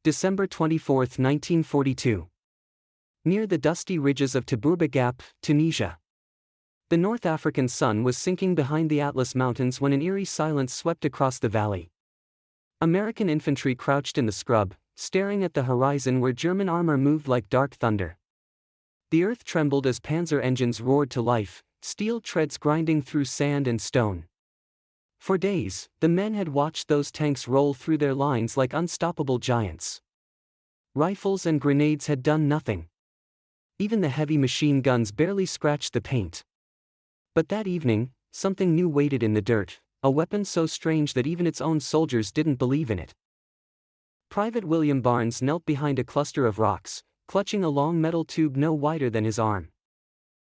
December 24, 1942. Near the dusty ridges of Tobruk Gap, Tunisia. The North African sun was sinking behind the Atlas Mountains when an eerie silence swept across the valley. American infantry crouched in the scrub, staring at the horizon where German armor moved like dark thunder. The earth trembled as panzer engines roared to life, steel treads grinding through sand and stone. For days, the men had watched those tanks roll through their lines like unstoppable giants. Rifles and grenades had done nothing. Even the heavy machine guns barely scratched the paint. But that evening, something new waited in the dirt, a weapon so strange that even its own soldiers didn't believe in it. Private William Barnes knelt behind a cluster of rocks, clutching a long metal tube no wider than his arm.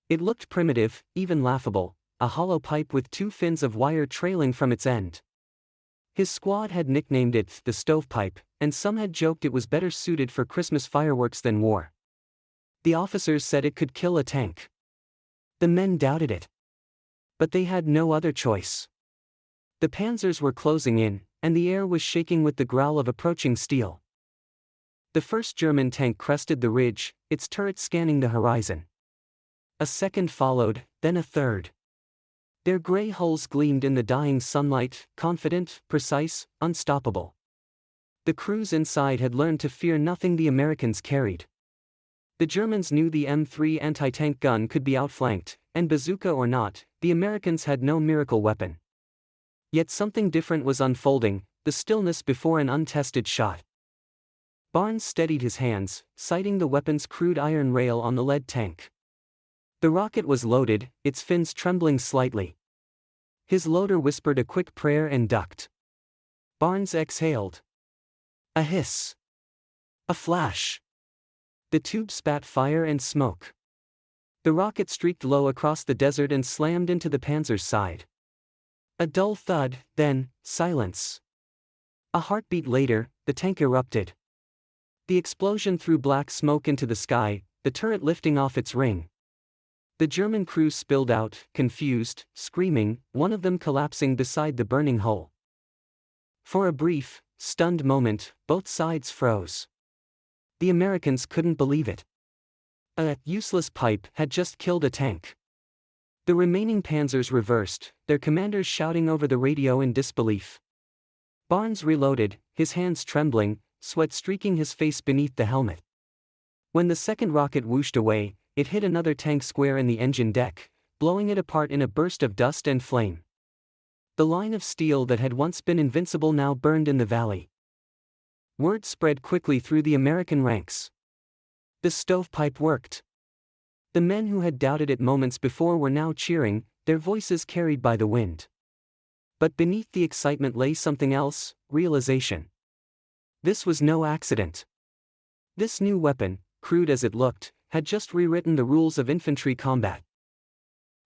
It looked primitive, even laughable, a hollow pipe with two fins of wire trailing from its end. His squad had nicknamed it the stovepipe, and some had joked it was better suited for Christmas fireworks than war. The officers said it could kill a tank. The men doubted it. But they had no other choice. The panzers were closing in, and the air was shaking with the growl of approaching steel. The first German tank crested the ridge, its turret scanning the horizon. A second followed, then a third. Their gray hulls gleamed in the dying sunlight, confident, precise, unstoppable. The crews inside had learned to fear nothing the Americans carried. The Germans knew the M3 anti-tank gun could be outflanked, and bazooka or not, the Americans had no miracle weapon. Yet something different was unfolding, the stillness before an untested shot. Barnes steadied his hands, sighting the weapon's crude iron rail on the lead tank. The rocket was loaded, its fins trembling slightly. His loader whispered a quick prayer and ducked. Barnes exhaled. A hiss. A flash. The tube spat fire and smoke. The rocket streaked low across the desert and slammed into the panzer's side. A dull thud, then, silence. A heartbeat later, the tank erupted. The explosion threw black smoke into the sky, the turret lifting off its ring. The German crew spilled out, confused, screaming, one of them collapsing beside the burning hull. For a brief, stunned moment, both sides froze. The Americans couldn't believe it. A useless pipe had just killed a tank. The remaining panzers reversed, their commanders shouting over the radio in disbelief. Barnes reloaded, his hands trembling, sweat streaking his face beneath the helmet. When the second rocket whooshed away, it hit another tank square in the engine deck, blowing it apart in a burst of dust and flame. The line of steel that had once been invincible now burned in the valley. Word spread quickly through the American ranks. The stovepipe worked. The men who had doubted it moments before were now cheering, their voices carried by the wind. But beneath the excitement lay something else, realization. This was no accident. This new weapon, crude as it looked, had just rewritten the rules of infantry combat.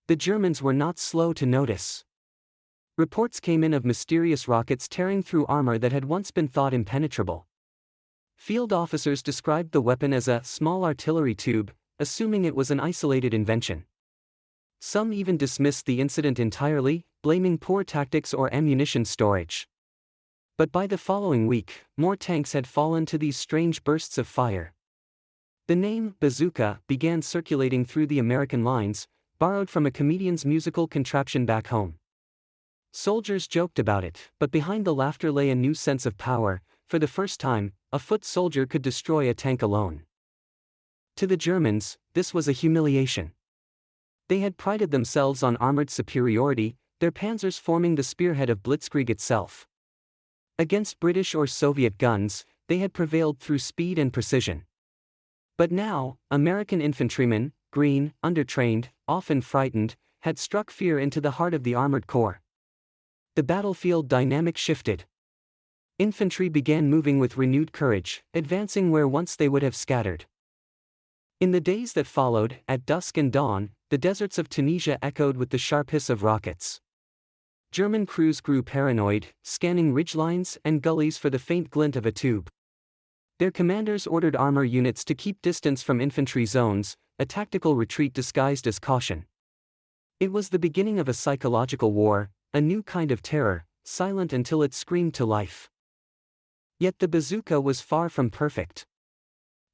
The Germans were not slow to notice. Reports came in of mysterious rockets tearing through armor that had once been thought impenetrable. Field officers described the weapon as a small artillery tube, assuming it was an isolated invention. Some even dismissed the incident entirely, blaming poor tactics or ammunition storage. But by the following week, more tanks had fallen to these strange bursts of fire. The name bazooka began circulating through the American lines, borrowed from a comedian's musical contraption back home. Soldiers joked about it, but behind the laughter lay a new sense of power. For the first time, a foot soldier could destroy a tank alone. To the Germans, this was a humiliation. They had prided themselves on armored superiority, their panzers forming the spearhead of Blitzkrieg itself. Against British or Soviet guns, they had prevailed through speed and precision. But now, American infantrymen, green, undertrained, often frightened, had struck fear into the heart of the armored corps. The battlefield dynamic shifted. Infantry began moving with renewed courage, advancing where once they would have scattered. In the days that followed, at dusk and dawn, the deserts of Tunisia echoed with the sharp hiss of rockets. German crews grew paranoid, scanning ridgelines and gullies for the faint glint of a tube. Their commanders ordered armor units to keep distance from infantry zones, a tactical retreat disguised as caution. It was the beginning of a psychological war, a new kind of terror, silent until it screamed to life. Yet the bazooka was far from perfect.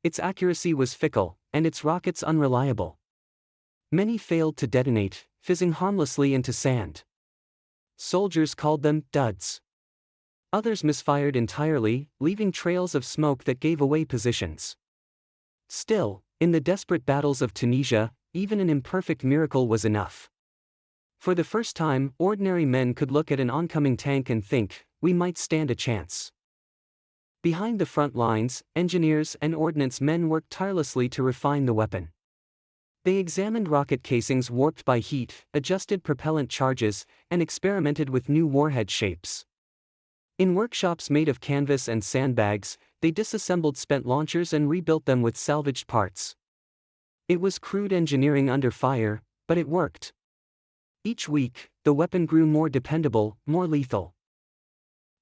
Its accuracy was fickle, and its rockets unreliable. Many failed to detonate, fizzing harmlessly into sand. Soldiers called them duds. Others misfired entirely, leaving trails of smoke that gave away positions. Still, in the desperate battles of Tunisia, even an imperfect miracle was enough. For the first time, ordinary men could look at an oncoming tank and think, we might stand a chance. Behind the front lines, engineers and ordnance men worked tirelessly to refine the weapon. They examined rocket casings warped by heat, adjusted propellant charges, and experimented with new warhead shapes. In workshops made of canvas and sandbags, they disassembled spent launchers and rebuilt them with salvaged parts. It was crude engineering under fire, but it worked. Each week, the weapon grew more dependable, more lethal.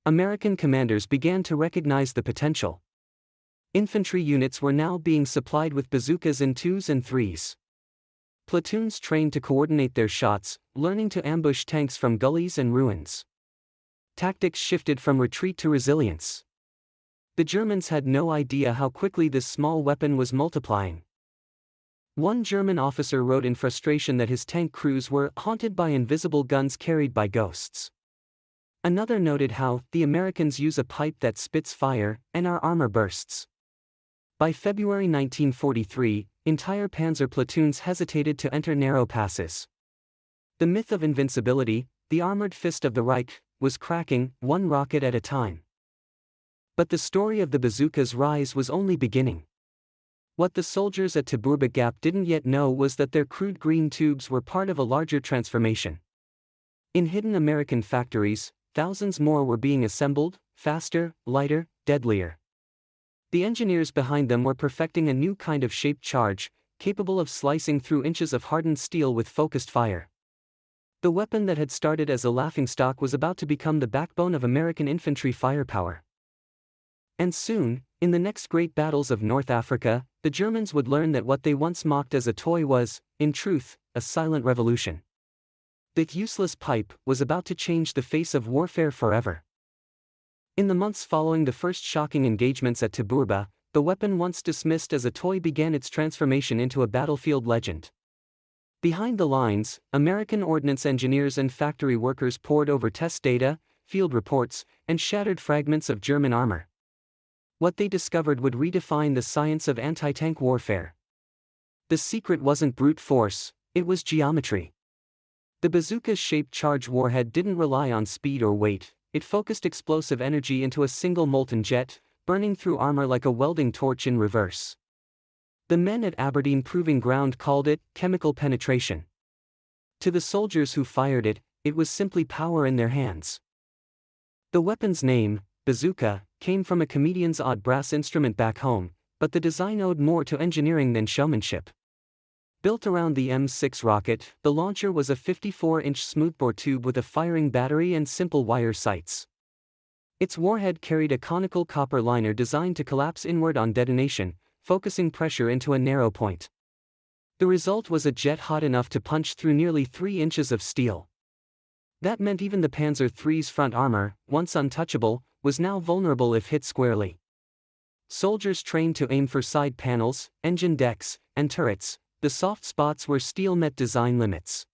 American commanders began to recognize the potential. Infantry units were now being supplied with bazookas in 2s and 3s. Platoons trained to coordinate their shots, learning to ambush tanks from gullies and ruins. Tactics shifted from retreat to resilience. The Germans had no idea how quickly this small weapon was multiplying. One German officer wrote in frustration that his tank crews were haunted by invisible guns carried by ghosts. Another noted how the Americans use a pipe that spits fire, and our armor bursts. By February 1943, entire panzer platoons hesitated to enter narrow passes. The myth of invincibility, the armored fist of the Reich, was cracking, one rocket at a time. But the story of the bazooka's rise was only beginning. What the soldiers at Taburba Gap didn't yet know was that their crude green tubes were part of a larger transformation. In hidden American factories, thousands more were being assembled, faster, lighter, deadlier. The engineers behind them were perfecting a new kind of shaped charge, capable of slicing through inches of hardened steel with focused fire. The weapon that had started as a laughingstock was about to become the backbone of American infantry firepower. And soon, in the next great battles of North Africa, the Germans would learn that what they once mocked as a toy was, in truth, a silent revolution. The useless pipe was about to change the face of warfare forever. In the months following the first shocking engagements at Taburba, the weapon once dismissed as a toy began its transformation into a battlefield legend. Behind the lines, American ordnance engineers and factory workers pored over test data, field reports, and shattered fragments of German armor. What they discovered would redefine the science of anti-tank warfare. The secret wasn't brute force, it was geometry. The bazooka's shaped charge warhead didn't rely on speed or weight, it focused explosive energy into a single molten jet, burning through armor like a welding torch in reverse. The men at Aberdeen Proving Ground called it chemical penetration. To the soldiers who fired it, it was simply power in their hands. The weapon's name, bazooka, came from a comedian's odd brass instrument back home, but the design owed more to engineering than showmanship. Built around the M6 rocket, the launcher was a 54-inch smoothbore tube with a firing battery and simple wire sights. Its warhead carried a conical copper liner designed to collapse inward on detonation, focusing pressure into a narrow point. The result was a jet hot enough to punch through nearly 3 inches of steel. That meant even the Panzer III's front armor, once untouchable, was now vulnerable if hit squarely. Soldiers trained to aim for side panels, engine decks, and turrets. The soft spots were steel met design limits.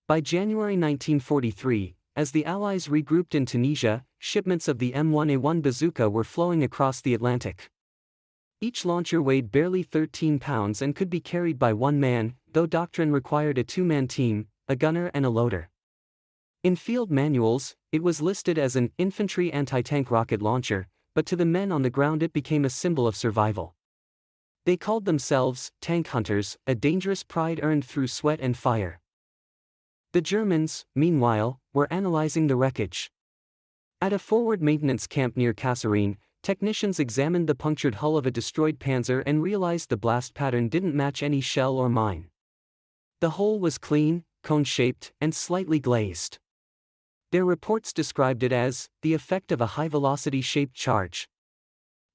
By January 1943, as the Allies regrouped in Tunisia, shipments of the M1A1 bazooka were flowing across the Atlantic. Each launcher weighed barely 13 pounds and could be carried by one man, though doctrine required a two-man team, a gunner and a loader. In field manuals, it was listed as an infantry anti-tank rocket launcher, but to the men on the ground it became a symbol of survival. They called themselves tank hunters, a dangerous pride earned through sweat and fire. The Germans, meanwhile, were analyzing the wreckage. At a forward maintenance camp near Kasserine, technicians examined the punctured hull of a destroyed Panzer and realized the blast pattern didn't match any shell or mine. The hole was clean, cone-shaped, and slightly glazed. Their reports described it as the effect of a high-velocity shaped charge.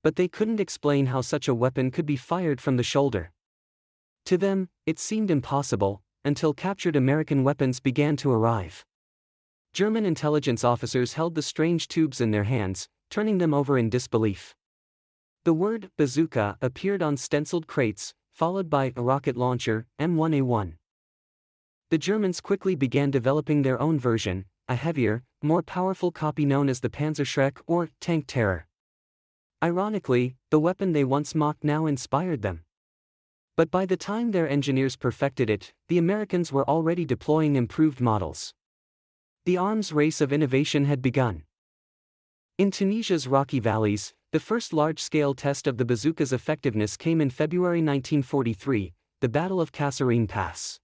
But they couldn't explain how such a weapon could be fired from the shoulder. To them, it seemed impossible, until captured American weapons began to arrive. German intelligence officers held the strange tubes in their hands, turning them over in disbelief. The word bazooka appeared on stenciled crates, followed by a rocket launcher, M1A1. The Germans quickly began developing their own version, a heavier, more powerful copy known as the Panzerschreck or Tank Terror. Ironically, the weapon they once mocked now inspired them. But by the time their engineers perfected it, the Americans were already deploying improved models. The arms race of innovation had begun. In Tunisia's rocky valleys, the first large-scale test of the bazooka's effectiveness came in February 1943, the Battle of Kasserine Pass.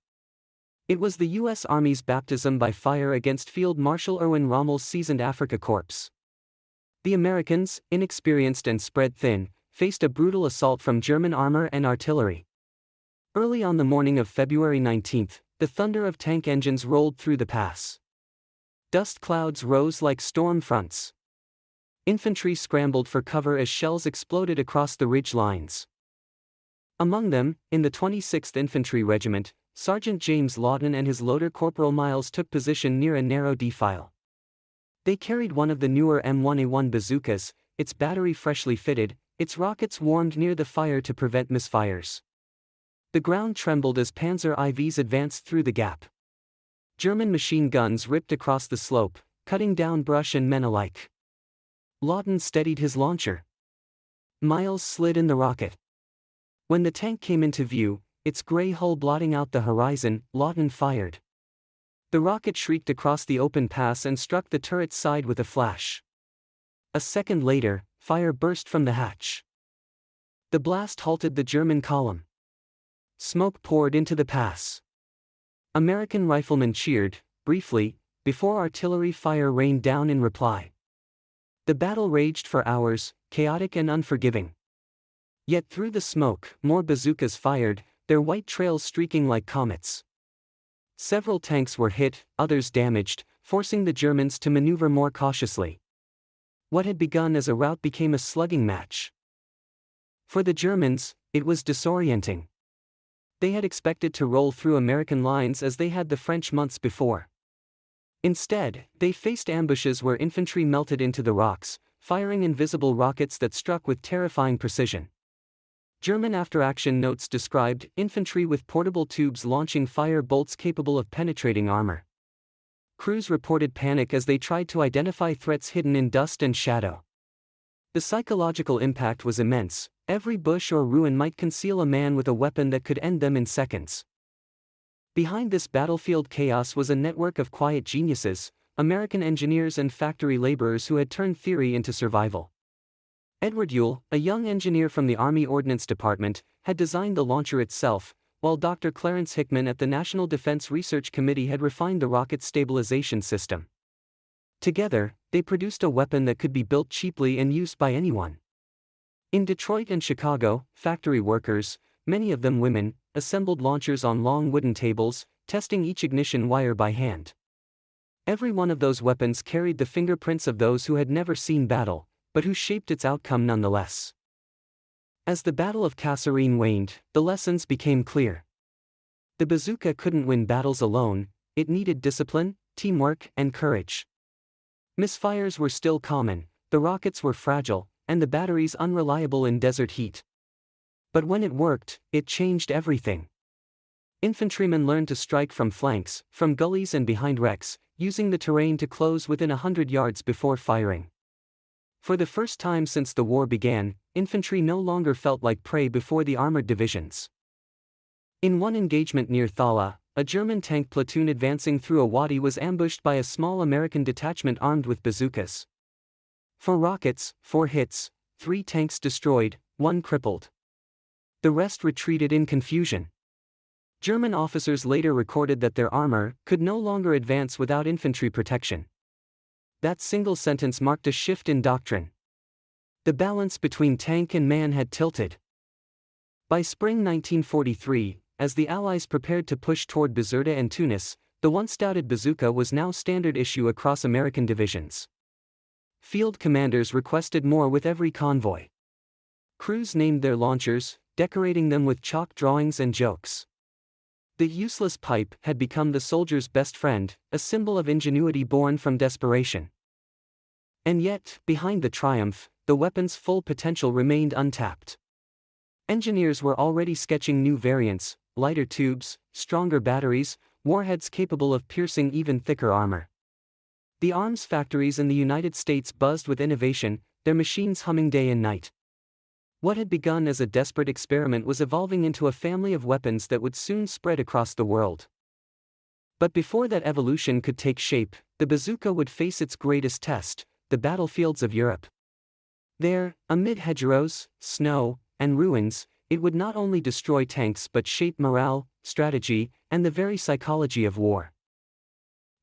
It was the U.S. Army's baptism by fire against Field Marshal Erwin Rommel's seasoned Afrika Corps. The Americans, inexperienced and spread thin, faced a brutal assault from German armor and artillery. Early on the morning of February 19, the thunder of tank engines rolled through the pass. Dust clouds rose like storm fronts. Infantry scrambled for cover as shells exploded across the ridge lines. Among them, in the 26th Infantry Regiment, Sergeant James Lawton and his loader Corporal Miles took position near a narrow defile. They carried one of the newer M1A1 bazookas, its battery freshly fitted, its rockets warmed near the fire to prevent misfires. The ground trembled as Panzer IVs advanced through the gap. German machine guns ripped across the slope, cutting down brush and men alike. Lawton steadied his launcher. Miles slid in the rocket. When the tank came into view, its gray hull blotting out the horizon, Lawton fired. The rocket shrieked across the open pass and struck the turret's side with a flash. A second later, fire burst from the hatch. The blast halted the German column. Smoke poured into the pass. American riflemen cheered, briefly, before artillery fire rained down in reply. The battle raged for hours, chaotic and unforgiving. Yet through the smoke, more bazookas fired, their white trails streaking like comets. Several tanks were hit, others damaged, forcing the Germans to maneuver more cautiously. What had begun as a rout became a slugging match. For the Germans, it was disorienting. They had expected to roll through American lines as they had the French months before. Instead, they faced ambushes where infantry melted into the rocks, firing invisible rockets that struck with terrifying precision. German after-action notes described infantry with portable tubes launching fire bolts capable of penetrating armor. Crews reported panic as they tried to identify threats hidden in dust and shadow. The psychological impact was immense. Every bush or ruin might conceal a man with a weapon that could end them in seconds. Behind this battlefield chaos was a network of quiet geniuses, American engineers and factory laborers who had turned theory into survival. Edward Ewell, a young engineer from the Army Ordnance Department, had designed the launcher itself, while Dr. Clarence Hickman at the National Defense Research Committee had refined the rocket stabilization system. Together, they produced a weapon that could be built cheaply and used by anyone. In Detroit and Chicago, factory workers, many of them women, assembled launchers on long wooden tables, testing each ignition wire by hand. Every one of those weapons carried the fingerprints of those who had never seen battle, but who shaped its outcome nonetheless. As the Battle of Kasserine waned, the lessons became clear. The bazooka couldn't win battles alone, it needed discipline, teamwork, and courage. Misfires were still common, the rockets were fragile, and the batteries unreliable in desert heat. But when it worked, it changed everything. Infantrymen learned to strike from flanks, from gullies and behind wrecks, using the terrain to close within 100 yards before firing. For the first time since the war began, infantry no longer felt like prey before the armored divisions. In one engagement near Thala, a German tank platoon advancing through a wadi was ambushed by a small American detachment armed with bazookas. 4 rockets, 4 hits, 3 tanks destroyed, 1 crippled. The rest retreated in confusion. German officers later recorded that their armor could no longer advance without infantry protection. That single sentence marked a shift in doctrine. The balance between tank and man had tilted. By spring 1943, as the Allies prepared to push toward Bizerta and Tunis, the once doubted bazooka was now standard issue across American divisions. Field commanders requested more with every convoy. Crews named their launchers, decorating them with chalk drawings and jokes. The useless pipe had become the soldier's best friend, a symbol of ingenuity born from desperation. And yet, behind the triumph, the weapon's full potential remained untapped. Engineers were already sketching new variants, lighter tubes, stronger batteries, warheads capable of piercing even thicker armor. The arms factories in the United States buzzed with innovation, their machines humming day and night. What had begun as a desperate experiment was evolving into a family of weapons that would soon spread across the world. But before that evolution could take shape, the bazooka would face its greatest test, the battlefields of Europe. There, amid hedgerows, snow, and ruins, it would not only destroy tanks but shape morale, strategy, and the very psychology of war.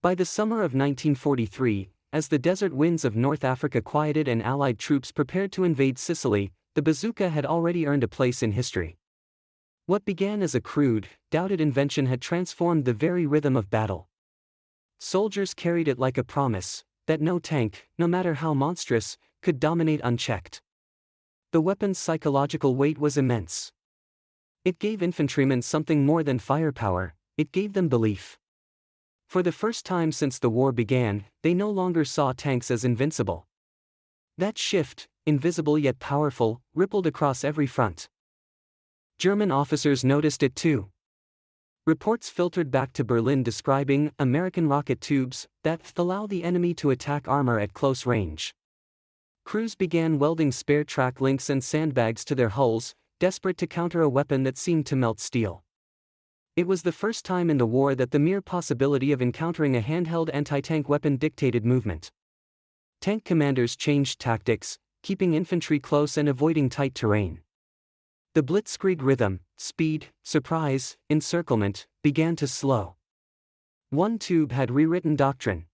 By the summer of 1943, as the desert winds of North Africa quieted and Allied troops prepared to invade Sicily, the bazooka had already earned a place in history. What began as a crude, doubted invention had transformed the very rhythm of battle. Soldiers carried it like a promise that no tank, no matter how monstrous, could dominate unchecked. The weapon's psychological weight was immense. It gave infantrymen something more than firepower, it gave them belief. For the first time since the war began, they no longer saw tanks as invincible. That shift, invisible yet powerful, rippled across every front. German officers noticed it too. Reports filtered back to Berlin describing American rocket tubes that allow the enemy to attack armor at close range. Crews began welding spare track links and sandbags to their hulls, desperate to counter a weapon that seemed to melt steel. It was the first time in the war that the mere possibility of encountering a handheld anti-tank weapon dictated movement. Tank commanders changed tactics, keeping infantry close and avoiding tight terrain. The blitzkrieg rhythm, speed, surprise, encirclement, began to slow. One tube had rewritten doctrine.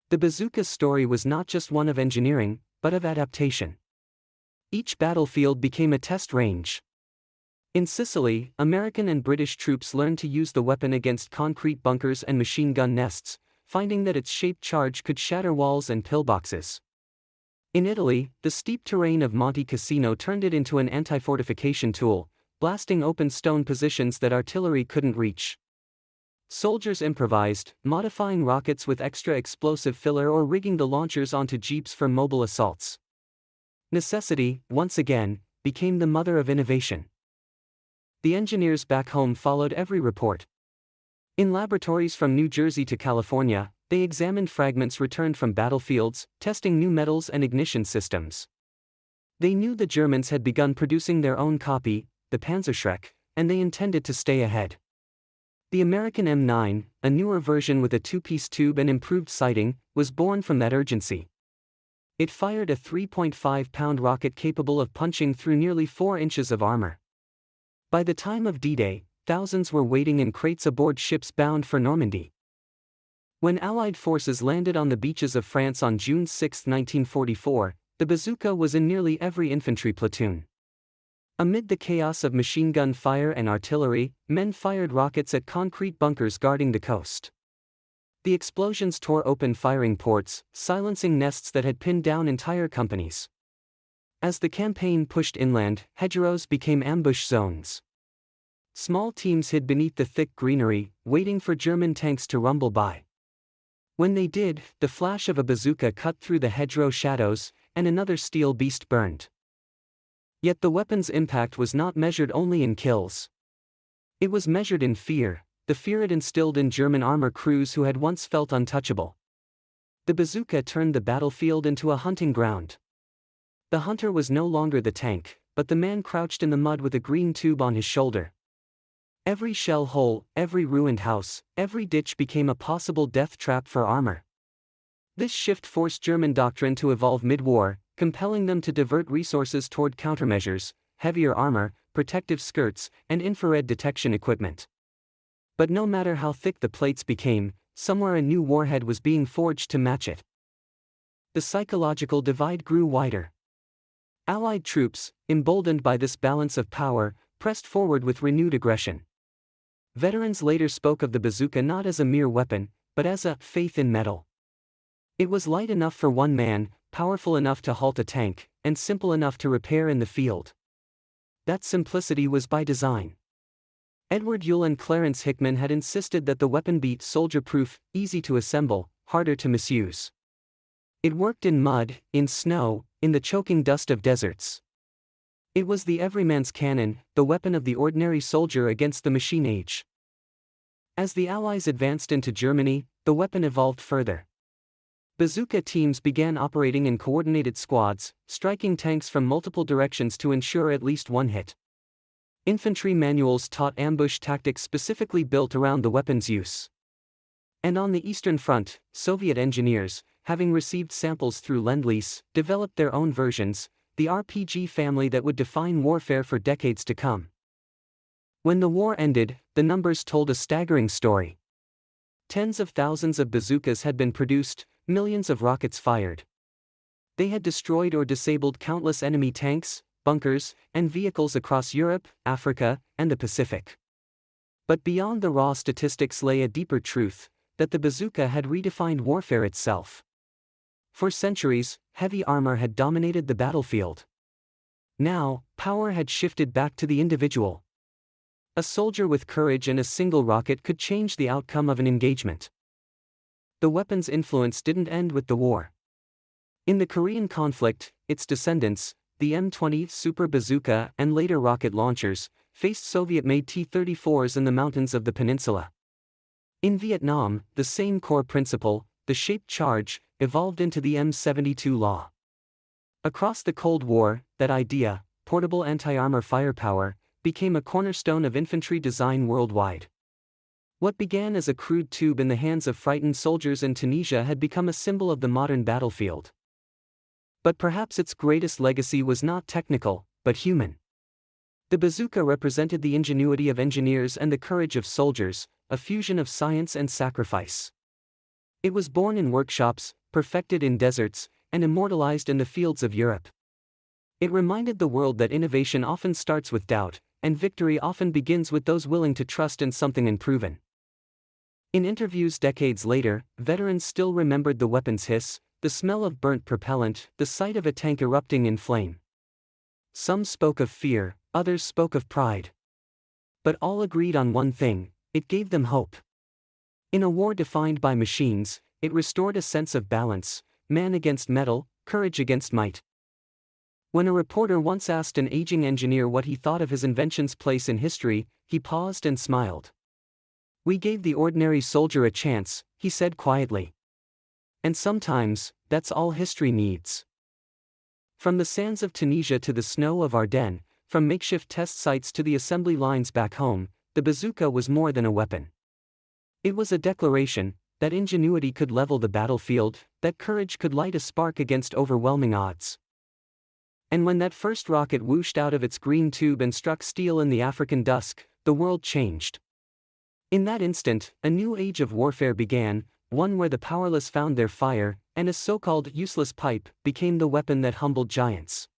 The bazooka's story was not just one of engineering, but of adaptation. Each battlefield became a test range. In Sicily, American and British troops learned to use the weapon against concrete bunkers and machine gun nests, finding that its shaped charge could shatter walls and pillboxes. In Italy, the steep terrain of Monte Cassino turned it into an anti-fortification tool, blasting open stone positions that artillery couldn't reach. Soldiers improvised, modifying rockets with extra explosive filler or rigging the launchers onto jeeps for mobile assaults. Necessity, once again, became the mother of innovation. The engineers back home followed every report. In laboratories from New Jersey to California, they examined fragments returned from battlefields, testing new metals and ignition systems. They knew the Germans had begun producing their own copy, the Panzerschreck, and they intended to stay ahead. The American M9, a newer version with a two-piece tube and improved sighting, was born from that urgency. It fired a 3.5-pound rocket capable of punching through nearly 4 inches of armor. By the time of D-Day, thousands were waiting in crates aboard ships bound for Normandy. When Allied forces landed on the beaches of France on June 6, 1944, the bazooka was in nearly every infantry platoon. Amid the chaos of machine gun fire and artillery, men fired rockets at concrete bunkers guarding the coast. The explosions tore open firing ports, silencing nests that had pinned down entire companies. As the campaign pushed inland, hedgerows became ambush zones. Small teams hid beneath the thick greenery, waiting for German tanks to rumble by. When they did, the flash of a bazooka cut through the hedgerow shadows, and another steel beast burned. Yet the weapon's impact was not measured only in kills. It was measured in fear, the fear it instilled in German armor crews who had once felt untouchable. The bazooka turned the battlefield into a hunting ground. The hunter was no longer the tank, but the man crouched in the mud with a green tube on his shoulder. Every shell hole, every ruined house, every ditch became a possible death trap for armor. This shift forced German doctrine to evolve mid-war, compelling them to divert resources toward countermeasures, heavier armor, protective skirts, and infrared detection equipment. But no matter how thick the plates became, somewhere a new warhead was being forged to match it. The psychological divide grew wider. Allied troops, emboldened by this balance of power, pressed forward with renewed aggression. Veterans later spoke of the bazooka not as a mere weapon, but as a faith in metal. It was light enough for one man, powerful enough to halt a tank, and simple enough to repair in the field. That simplicity was by design. Edward Yuill and Clarence Hickman had insisted that the weapon be soldier-proof, easy to assemble, harder to misuse. It worked in mud, in snow, in the choking dust of deserts. It was the everyman's cannon, the weapon of the ordinary soldier against the machine age. As the Allies advanced into Germany, the weapon evolved further. Bazooka teams began operating in coordinated squads, striking tanks from multiple directions to ensure at least one hit. Infantry manuals taught ambush tactics specifically built around the weapon's use. And on the Eastern Front, Soviet engineers, having received samples through Lend-Lease, developed their own versions, the RPG family that would define warfare for decades to come. When the war ended, the numbers told a staggering story. Tens of thousands of bazookas had been produced, millions of rockets fired. They had destroyed or disabled countless enemy tanks, bunkers, and vehicles across Europe, Africa, and the Pacific. But beyond the raw statistics lay a deeper truth, that the bazooka had redefined warfare itself. For centuries, heavy armor had dominated the battlefield. Now, power had shifted back to the individual. A soldier with courage and a single rocket could change the outcome of an engagement. The weapon's influence didn't end with the war. In the Korean conflict, its descendants, the M20 Super Bazooka and later rocket launchers, faced Soviet-made T-34s in the mountains of the peninsula. In Vietnam, the same core principle, the shaped charge, evolved into the M72 law. Across the Cold War, that idea, portable anti-armor firepower, became a cornerstone of infantry design worldwide. What began as a crude tube in the hands of frightened soldiers in Tunisia had become a symbol of the modern battlefield. But perhaps its greatest legacy was not technical, but human. The bazooka represented the ingenuity of engineers and the courage of soldiers, a fusion of science and sacrifice. It was born in workshops, perfected in deserts, and immortalized in the fields of Europe. It reminded the world that innovation often starts with doubt, and victory often begins with those willing to trust in something unproven. In interviews decades later, veterans still remembered the weapon's hiss, the smell of burnt propellant, the sight of a tank erupting in flame. Some spoke of fear, others spoke of pride. But all agreed on one thing: it gave them hope. In a war defined by machines, it restored a sense of balance, man against metal, courage against might. When a reporter once asked an aging engineer what he thought of his invention's place in history, he paused and smiled. "We gave the ordinary soldier a chance," he said quietly. And sometimes, that's all history needs. From the sands of Tunisia to the snow of Ardennes, from makeshift test sites to the assembly lines back home, the bazooka was more than a weapon. It was a declaration that ingenuity could level the battlefield, that courage could light a spark against overwhelming odds. And when that first rocket whooshed out of its green tube and struck steel in the African dusk, the world changed. In that instant, a new age of warfare began, one where the powerless found their fire, and a so-called useless pipe became the weapon that humbled giants.